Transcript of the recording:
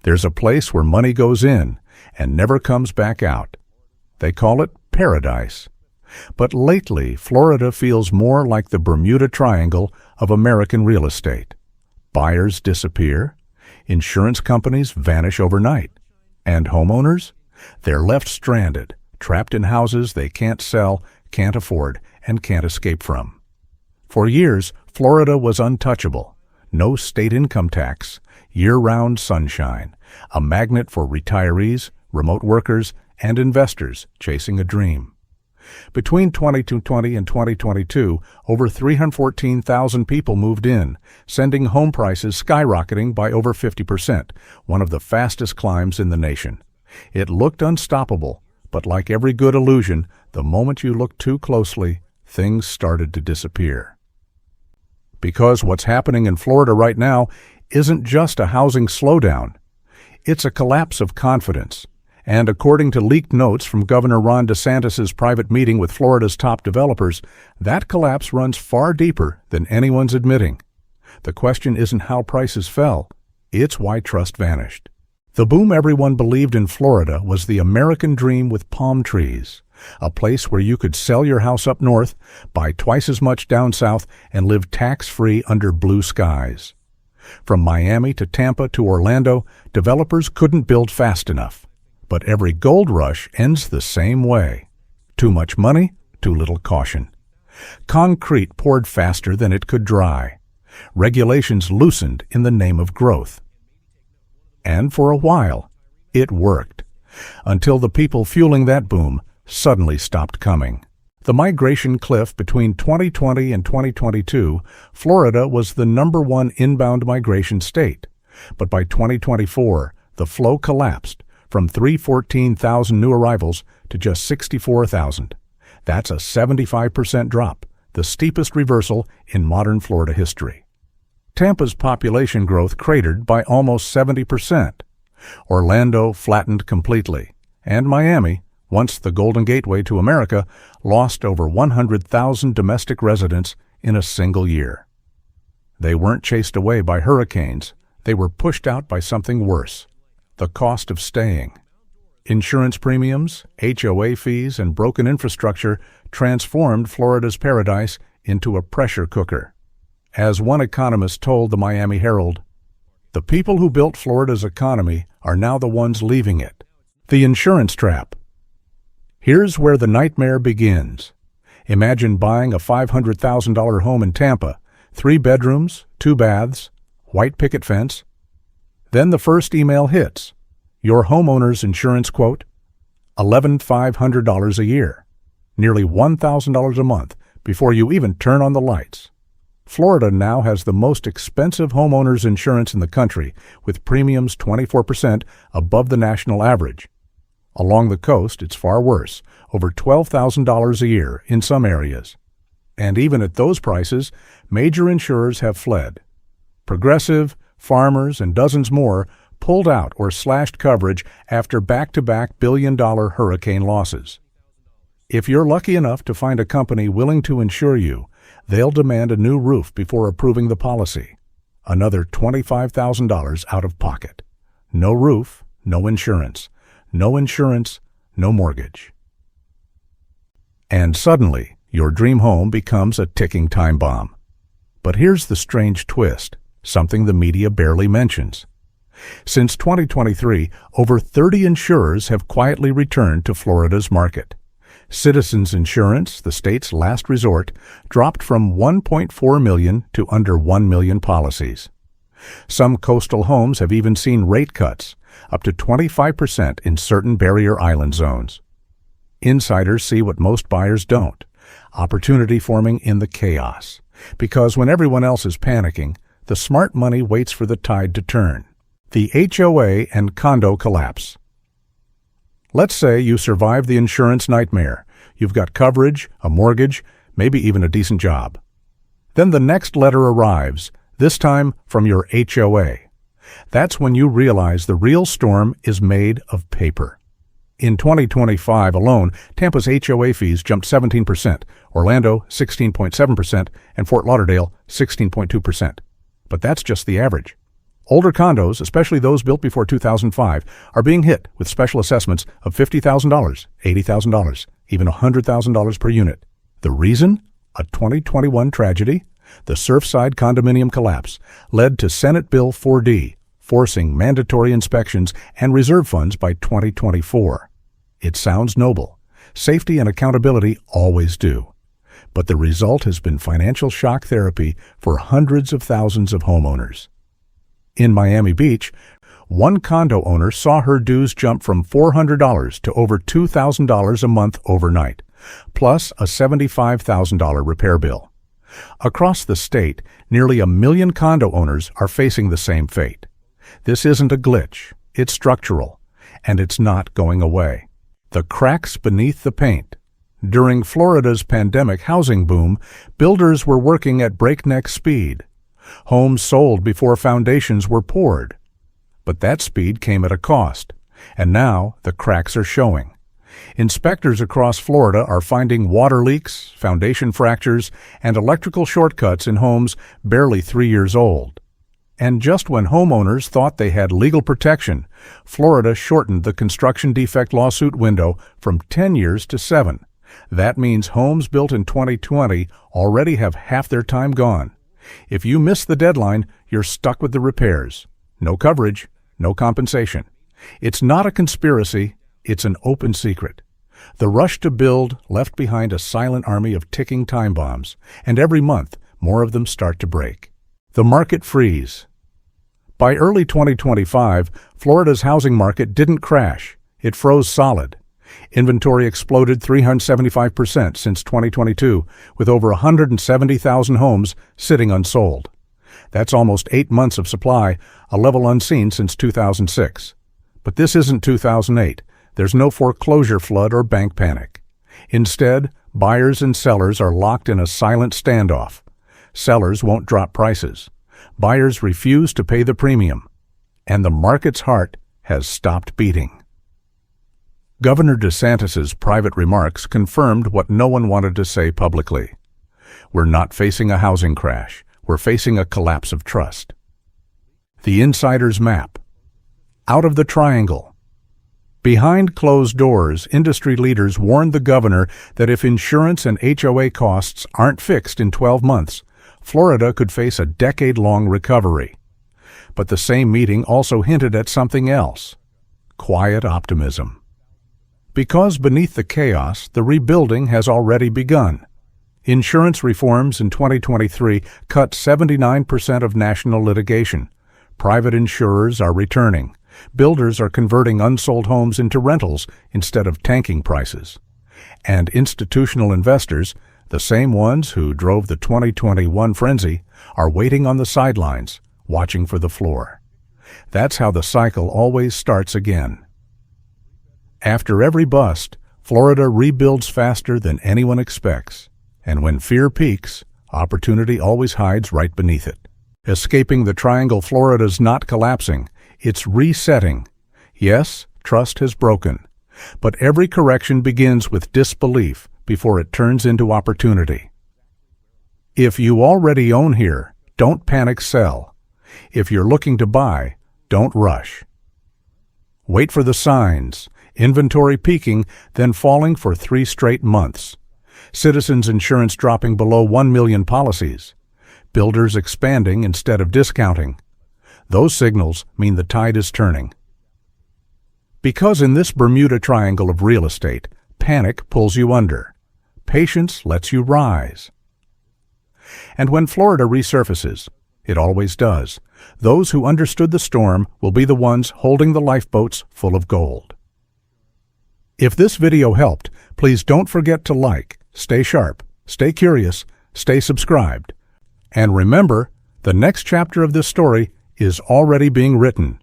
There's a place where money goes in and never comes back out. They call it paradise. But lately, Florida feels more like the Bermuda Triangle of American real estate. Buyers disappear, insurance companies vanish overnight, and homeowners? They're left stranded, trapped in houses they can't sell, can't afford, and can't escape from. For years, Florida was untouchable. No state income tax, year-round sunshine, a magnet for retirees, remote workers, and investors chasing a dream. Between 2020 and 2022, over 314,000 people moved in, sending home prices skyrocketing by over 50%, one of the fastest climbs in the nation. It looked unstoppable, but like every good illusion, the moment you looked too closely, things started to disappear. Because what's happening in Florida right now isn't just a housing slowdown. It's a collapse of confidence. And according to leaked notes from Governor DeSantis' private meeting with Florida's top developers, that collapse runs far deeper than anyone's admitting. The question isn't how prices fell, it's why trust vanished. The boom everyone believed in Florida was the American dream with palm trees, a place where you could sell your house up north, buy twice as much down south, and live tax-free under blue skies. From Miami to Tampa to Orlando, developers couldn't build fast enough. But every gold rush ends the same way. Too much money, too little caution. Concrete poured faster than it could dry. Regulations loosened in the name of growth. And for a while, it worked. Until the people fueling that boom suddenly stopped coming. The migration cliff between 2020 and 2022, Florida was the #1 inbound migration state. But by 2024, the flow collapsed from 314,000 new arrivals to just 64,000. That's a 75% drop, the steepest reversal in modern Florida history. Tampa's population growth cratered by almost 70%. Orlando flattened completely, and Miami, once the Golden Gateway to America, lost over 100,000 domestic residents in a single year. They weren't chased away by hurricanes, they were pushed out by something worse. The cost of staying. Insurance premiums, HOA fees, and broken infrastructure transformed Florida's paradise into a pressure cooker. As one economist told the Miami Herald, "The people who built Florida's economy are now the ones leaving it." The insurance trap. Here's where the nightmare begins. Imagine buying a $500,000 home in Tampa, 3 bedrooms, 2 baths, white picket fence. Then the first email hits. Your homeowner's insurance quote, $11,500 a year, nearly $1,000 a month before you even turn on the lights. Florida now has the most expensive homeowner's insurance in the country, with premiums 24% above the national average. Along the coast, it's far worse, over $12,000 a year in some areas. And even at those prices, major insurers have fled. Progressive, Farmers, and dozens more pulled out or slashed coverage after back-to-back billion-dollar hurricane losses. If you're lucky enough to find a company willing to insure you, they'll demand a new roof before approving the policy. Another $25,000 out of pocket. No roof, no insurance. No insurance, no mortgage. And suddenly, your dream home becomes a ticking time bomb. But here's the strange twist. Something the media barely mentions. Since 2023, over 30 insurers have quietly returned to Florida's market. Citizens Insurance, the state's last resort, dropped from 1.4 million to under 1 million policies. Some coastal homes have even seen rate cuts, up to 25% in certain barrier island zones. Insiders see what most buyers don't, opportunity forming in the chaos. Because when everyone else is panicking, the smart money waits for the tide to turn. The HOA and condo collapse. Let's say you survive the insurance nightmare. You've got coverage, a mortgage, maybe even a decent job. Then the next letter arrives, this time from your HOA. That's when you realize the real storm is made of paper. In 2025 alone, Tampa's HOA fees jumped 17%, Orlando 16.7%, and Fort Lauderdale 16.2%. But that's just the average. Older condos, especially those built before 2005, are being hit with special assessments of $50,000, $80,000, even $100,000 per unit. The reason? A 2021 tragedy? The Surfside condominium collapse led to Senate Bill 4D, forcing mandatory inspections and reserve funds by 2024. It sounds noble. Safety and accountability always do. But the result has been financial shock therapy for hundreds of thousands of homeowners. In Miami Beach, one condo owner saw her dues jump from $400 to over $2,000 a month overnight, plus a $75,000 repair bill. Across the state, nearly 1 million condo owners are facing the same fate. This isn't a glitch, it's structural, and it's not going away. The cracks beneath the paint. During Florida's pandemic housing boom, builders were working at breakneck speed. Homes sold before foundations were poured. But that speed came at a cost, and now the cracks are showing. Inspectors across Florida are finding water leaks, foundation fractures, and electrical shortcuts in homes barely 3 years old. And just when homeowners thought they had legal protection, Florida shortened the construction defect lawsuit window from 10 years to 7. That means homes built in 2020 already have half their time gone. If you miss the deadline, you're stuck with the repairs. No coverage, no compensation. It's not a conspiracy, it's an open secret. The rush to build left behind a silent army of ticking time bombs, and every month, more of them start to break. The market freeze. By early 2025, Florida's housing market didn't crash. It froze solid. Inventory exploded 375% since 2022, with over 170,000 homes sitting unsold. That's almost 8 months of supply, a level unseen since 2006. But this isn't 2008. There's no foreclosure flood or bank panic. Instead, buyers and sellers are locked in a silent standoff. Sellers won't drop prices. Buyers refuse to pay the premium. And the market's heart has stopped beating. Governor DeSantis's private remarks confirmed what no one wanted to say publicly. We're not facing a housing crash. We're facing a collapse of trust. The insider's map. Out of the triangle. Behind closed doors, industry leaders warned the governor that if insurance and HOA costs aren't fixed in 12 months, Florida could face a decade-long recovery. But the same meeting also hinted at something else: quiet optimism. Because beneath the chaos, the rebuilding has already begun. Insurance reforms in 2023 cut 79% of national litigation. Private insurers are returning. Builders are converting unsold homes into rentals instead of tanking prices. And institutional investors, the same ones who drove the 2021 frenzy, are waiting on the sidelines, watching for the floor. That's how the cycle always starts again. After every bust, Florida rebuilds faster than anyone expects. And when fear peaks, opportunity always hides right beneath it. Escaping the triangle, Florida's not collapsing. It's resetting. Yes, trust has broken. But every correction begins with disbelief before it turns into opportunity. If you already own here, don't panic sell. If you're looking to buy, don't rush. Wait for the signs. Inventory peaking, then falling for 3 straight months. Citizens insurance dropping below 1 million policies. Builders expanding instead of discounting. Those signals mean the tide is turning. Because in this Bermuda Triangle of real estate, panic pulls you under. Patience lets you rise. And when Florida resurfaces, it always does, those who understood the storm will be the ones holding the lifeboats full of gold. If this video helped, please don't forget to like, stay sharp, stay curious, stay subscribed. And remember, the next chapter of this story is already being written.